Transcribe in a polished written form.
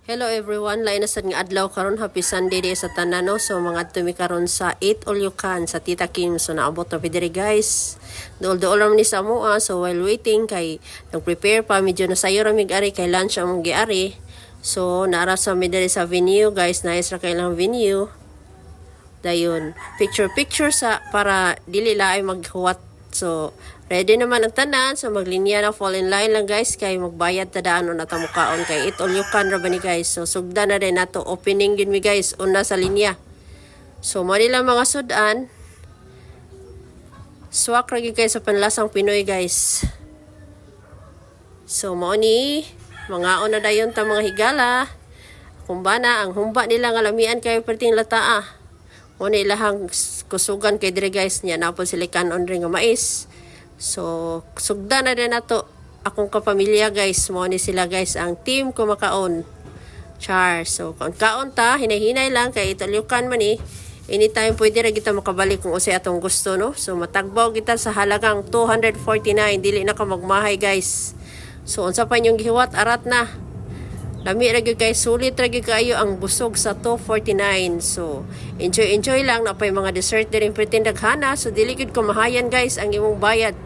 Hello everyone, lain na sad nga adlaw karon, happy Sunday day sa tanan no. So mga tumi karon sa Eat All You Can sa Tita Kim. So naabot na pidiri guys. Dool-dool ra ni sa amoa. So while waiting kay nag-prepare pa, medyo na sayo ra mig ari kay lunch among giari. So naara sa midiri sa venue guys, nice ra kay lang venue. Dayon, picture sa para dili laay maghuwat. So ready naman ang tanan, so maglinya na, fall in line lang guys kay magbayad ta daan na tamukaon kay Eat All You Can ra ba ni guys. So sugda na rin nato opening gid mi guys una sa linya. So mo nila mga sudan. Swak ra gyud kay sa panlasang Pinoy guys. So mo ni mga ona dayon ta mga higala. Kumbana ang humba nila nga lamian kay perting lataa. Mo ni ilahang kusugan kay dire guys nya napon sila kanon ring nga mais. So, sugda na rin nato akong kapamilya guys. Mo ni sila guys ang team kumakaon. Char. So, kung kaon ta, hinay-hinay lang kay Eat All You Can man eh. Anytime pwede ra kita makabalik kung usay atong gusto no. So, matagbaw kita sa halagang 249. Dili na ka magmahay guys. So, unsa pa inyong gihiwat, arat na. Lami ra gyud kay sulit ra gyud kayo ang busog sa 249. So, enjoy lang na pay mga dessert din pretend daghana. So, dili gyud ko mahayan guys ang imong bayad.